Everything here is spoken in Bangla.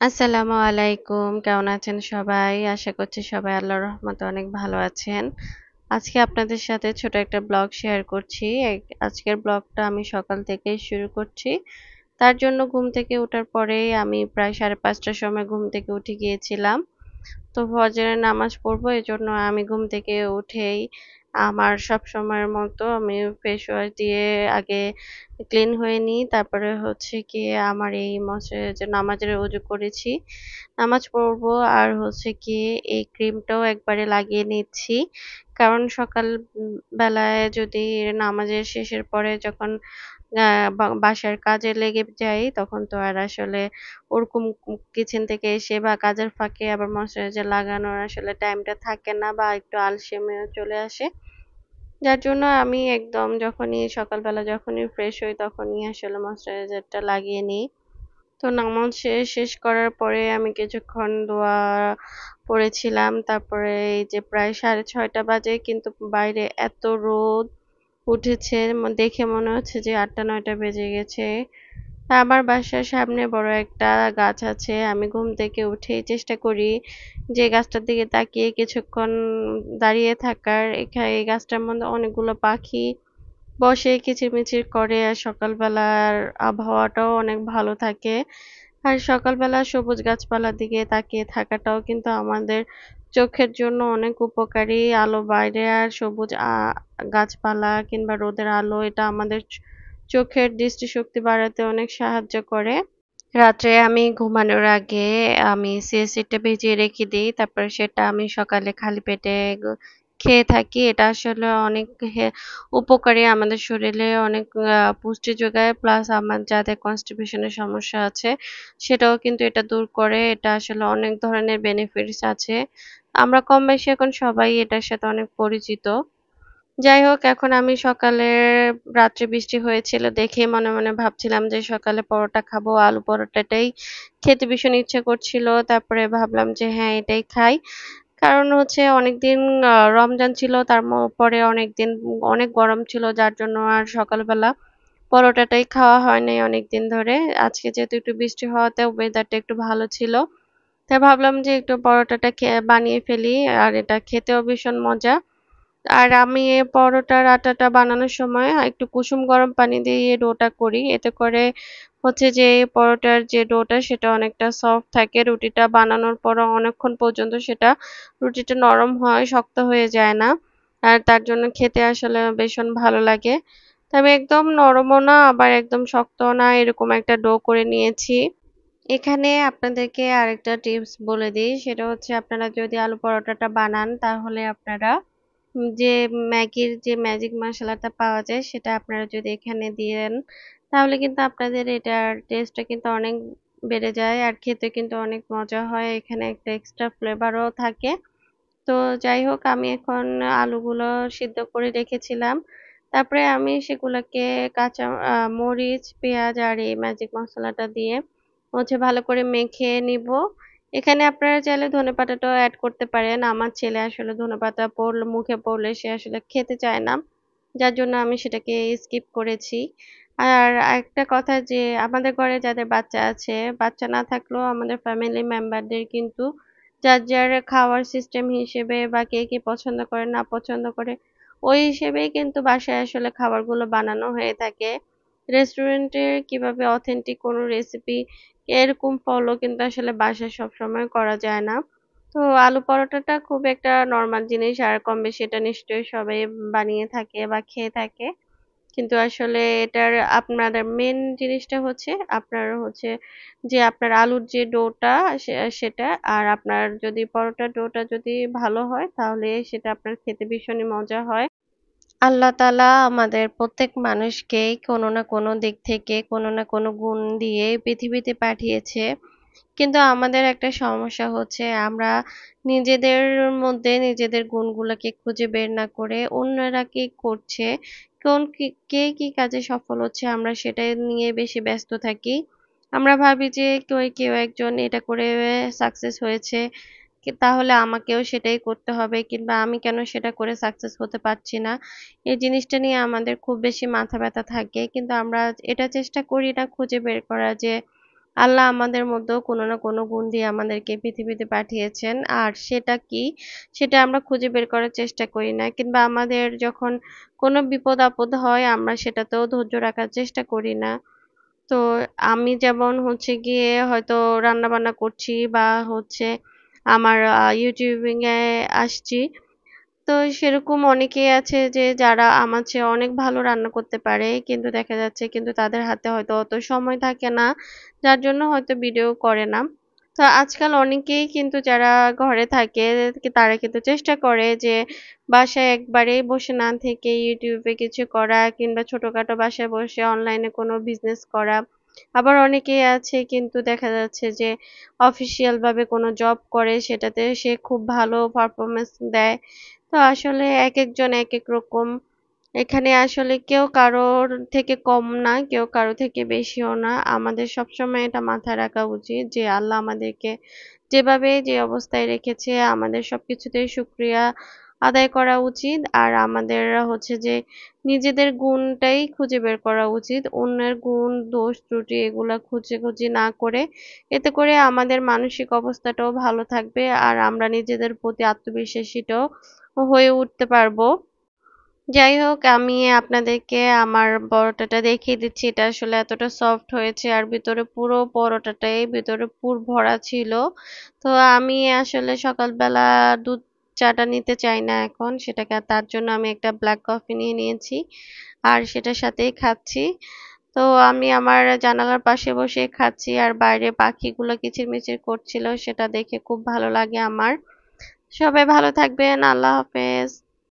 আসসালামু আলাইকুম। কেমন আছেন সবাই? আশা করছি সবাই আল্লাহর রহমতে অনেক ভালো আছেন। আজকে আপনাদের সাথে ছোট একটা ব্লগ শেয়ার করছি। আজকের ব্লগটা আমি সকাল থেকেই শুরু করছি। তার জন্য ঘুম থেকে ওঠার পরেই আমি প্রায় 5:30টার সময় ঘুম থেকে উঠে গিয়েছিলাম। তো ফজরের নামাজ পড়বো এজন্য আমি ঘুম থেকে উঠেই আমার সবসময়ের মতো আমি ফেস ওয়াশ দিয়ে আগে ক্লিন হয়ে নিই। তারপরে হচ্ছে গিয়ে আমার এই যে নামাজের অজু করেছি। নামাজ পড়বো আর হচ্ছে গিয়ে এই ক্রিমটাও একবারে লাগিয়ে নিচ্ছি। কারণ সকাল বেলায় যদি নামাজের শেষের পরে যখন আ বাসার কাজে লেগে যাই তখন তো আর আসলে ওরকম কিচেন থেকে এসে বা কাজের ফাঁকে আবার ময়েশ্চারাইজার লাগানোর আসলে টাইমটা থাকে না বা একটু আলসেমিও চলে আসে। যার জন্য আমি একদম সকালবেলা যখনই ফ্রেশ হই তখনই আসলে ময়েশ্চারাইজারটা লাগিয়ে নিই। তো নামাজ শেষ করার পরে আমি কিছুক্ষণ দোয়া পড়েছিলাম। তারপরে এই যে প্রায় 6:30 বাজে কিন্তু বাইরে এত রোদ উঠেছে দেখে মনে হচ্ছে যে 8টা-9টা বেজে গেছে। আমার বাসার সামনে বড় একটা গাছ আছে। আমি ঘুম থেকে উঠেই চেষ্টা করি যে গাছটার দিকে তাকিয়ে কিছুক্ষণ দাঁড়িয়ে থাকার। এই গাছটার মধ্যে অনেকগুলো পাখি বসে কিচিরমিচির করে আর সকালবেলার আবহাওয়াটাও অনেক ভালো থাকে। আর সকালবেলা সবুজ গাছপালার দিকে তাকিয়ে থাকাটাও কিন্তু আমাদের চোখের জন্য অনেক উপকারী। আলো বাইরে আর সবুজ গাছপালা কিংবা রোদের আলো এটা আমাদের চোখের দৃষ্টিশক্তি বাড়াতে অনেক সাহায্য করে। রাত্রে আমি ঘুমানোর আগে আমি সিয়াসিডটা ভিজিয়ে রেখে দেই। তারপরে সেটা আমি সকালে খালি পেটে খেয়ে থাকি। এটা আসলে অনেক হে উপকারী আমাদের শরীরে অনেক পুষ্টি যোগায়। প্লাস আমার যাদের কনস্টিপেশন এর সমস্যা আছে সেটাও কিন্তু এটা দূর করে। এটা আসলে অনেক ধরনের বেনিফিটস আছে। আমরা কম বেশি এখন সবাই এটার সাথে অনেক পরিচিত। যাই হোক এখন আমি রাত্রে বৃষ্টি হয়েছিল দেখেই মনে মনে ভাবছিলাম যে সকালে পরোটা খাবো। আলু পরোটাটাই খেতে ভীষণ ইচ্ছে করছিল। তারপরে ভাবলাম যে হ্যাঁ, এটাই খাই। কারণ হচ্ছে অনেকদিন রমজান ছিল পরে অনেকদিন অনেক গরম ছিল যার জন্য আর সকালবেলা পরোটাটাই খাওয়া হয় নাই অনেকদিন ধরে। আজকে যেহেতু একটু বৃষ্টি হওয়াতে ওয়েদারটা একটু ভালো ছিল। তাই ভাবলাম যে একটু পরোটাটা বানিয়ে ফেলি আর এটা খেতেও ভীষণ মজা। আর আমি এই পরোটার আটাটা বানানোর সময় একটু কুসুম গরম পানি দিয়ে ডোটা করি। এতে করে হচ্ছে যে পরোটার যে ডোটা সেটা অনেকটা সফট থাকে। রুটিটা বানানোর পরও অনেকক্ষণ পর্যন্ত রুটিটা নরম হয়, শক্ত হয়ে যায় না। আর তার জন্য খেতে আসলে ভীষণ ভালো লাগে। তবে একদম নরমও না আবার একদম শক্তও না এরকম একটা ডো করে নিয়েছি। এখানে আপনাদেরকে আরেকটা টিপস বলে দিই। সেটা হচ্ছে আপনারা যদি আলু পরোটাটা বানান তাহলে আপনারা যে ম্যাগির যে ম্যাজিক মশলাটা পাওয়া যায় সেটা আপনারা যদি এখানে দেন তাহলে কিন্তু আপনাদের এটার টেস্টটা কিন্তু অনেক বেড়ে যায় আর খেতে কিন্তু অনেক মজা হয়। এখানে একটা এক্সট্রা ফ্লেভারও থাকে। তো যাই হোক আমি এখন আলুগুলো সিদ্ধ করে রেখেছিলাম। তারপরে আমি সেগুলাকে কাঁচা মরিচ, পেঁয়াজ আর এই ম্যাজিক মশলাটা দিয়ে হচ্ছে ভালো করে মেখে নিবো। এখানে আপনারা চাইলে ধনেপাতাটাও এড করতে পারেন। আমার ছেলে আসলে ধনেপাতা মুখে পড়লে সে আসলে খেতে চায় না। যার জন্য আমি সেটাকে স্কিপ করেছি। আর আরেকটা কথা যে আমাদের ঘরে যাদের বাচ্চা আছে, বাচ্চা না থাকলেও আমাদের ফ্যামিলি মেম্বারদের কিন্তু যার খাওয়ার সিস্টেম হিসেবে বা কে কি পছন্দ করে না পছন্দ করে ওই হিসেবেই কিন্তু বাসায় আসলে খাবারগুলো বানানো হয়ে থাকে। রেস্টুরেন্টের কিভাবে অথেন্টিক কোনো রেসিপি এরকম ফলো কিন্তু আসলে বাসায় সবসময় করা যায় না। তো আলু পরোটাটা খুব একটা নরমাল জিনিস আর কম বেশি এটা নিশ্চয়ই সবাই বানিয়ে থাকে বা খেয়ে থাকে। কিন্তু আসলে আপনাদের মেইন জিনিসটা হচ্ছে আপনার আলুর যে ডোটা সেটা আর আপনার যদি পরোটার ডোটা যদি ভালো হয় তাহলে সেটা আপনার খেতে ভীষণই মজা হয়। আল্লাহ তাআলা আমাদের প্রত্যেক মানুষকেই কোনো না কোনো দিক থেকে কোনো না কোনো গুণ দিয়ে পৃথিবীতে পাঠিয়েছে। কিন্তু আমাদের একটা সমস্যা হচ্ছে আমরা নিজেদের মধ্যে নিজেদের গুণগুলোকে খুঁজে বের না করে অন্যরা কি করছে, কে কি কাজে সফল হচ্ছে আমরা সেটা নিয়ে বেশি ব্যস্ত থাকি। আমরা ভাবি যে কেউ একজন এটা করে সাকসেস হয়েছে। তাহলে আমাকেও সেটাই করতে হবে কিংবা আমি কেন সেটা করে সাকসেস হতে পারছি না। এই জিনিসটা নিয়ে আমাদের খুব বেশি মাথা ব্যথা থাকে। কিন্তু আমরা এটা চেষ্টা করি না খুঁজে বের করা যে আল্লাহ আমাদের মধ্যেও কোনো না কোনো গুণ দিয়ে আমাদেরকে পৃথিবীতে পাঠিয়েছেন। আর সেটা কি? সেটা আমরা খুঁজে বের করার চেষ্টা করি না। কিংবা আমাদের যখন কোনো বিপদ-আপদ হয় আমরা সেটাতেও ধৈর্য রাখার চেষ্টা করি না। তো আমি যেমন হচ্ছে গিয়ে হয়তো রান্নাবান্না করছি বা হচ্ছে আমার ইউটিউবিং এ আসছি। তো সেরকম অনেকেই আছে যে যারা আমার চেয়ে অনেক ভালো রান্না করতে পারে। কিন্তু দেখা যাচ্ছে কিন্তু তাদের হাতে হয়তো অত সময় থাকে না। যার জন্য হয়তো ভিডিও করে না। তো আজকাল অনেকেই কিন্তু যারা ঘরে থাকে তারা কিন্তু চেষ্টা করে যে বাসায় একবারেই বসে না থেকে YouTube এ কিছু করা কিংবা ছোটখাটো বাসায় বসে অনলাইনে কোনো বিজনেস করা। আবার অনেকেই আছে কিন্তু দেখা যাচ্ছে যে অফিসিয়াল ভাবে কোনো জব করে সেটাতে সে খুব ভালো পারফরম্যান্স দেয়। তো আসলে একেকজন একেক রকম। এখানে আসলে কেউ কারোর থেকে কম না, কেউ কারো থেকে বেশিও না। আমাদের সবসময় এটা মাথায় রাখা উচিত যে আল্লাহ আমাদেরকে যেভাবে যে অবস্থায় রেখেছে আমাদের সবকিছুতেই শুকরিয়া আদায় করা উচিত। আর আমাদের হচ্ছে যে নিজেদের গুণটাই খুঁজে বের করা উচিত। অন্যের গুণ, দোষ, ত্রুটি এগুলা খুঁজাখুঁজি না করে। এতে করে আমাদের মানসিক অবস্থাটাও ভালো থাকবে। আর আমরা নিজেদের প্রতি আত্মবিশ্বাসীটাও হয়ে উঠতে পারবো। যাই হোক আমি আপনাদেরকে আমার পরোটাটা দেখিয়ে দিচ্ছি। এটা আসলে এতটা সফট হয়েছে আর ভিতরে পুরো পরোটাটাই ভিতরে পুর ভরা ছিল। তো আমি আসলে সকালবেলা দুধ চাটা নিতে চাই না এখন। সেটাকে তার জন্য আমি একটা ব্ল্যাক কফি নিয়ে নিয়েছি। আর সেটার সাথেই খাচ্ছি। তো আমি আমার জানালার পাশে বসে খাচ্ছি আর বাইরে পাখিগুলো কিচিরমিচির করছিল সেটা দেখে খুব ভালো লাগে আমার। সবাই ভালো থাকবেন। আল্লাহ হাফেজ।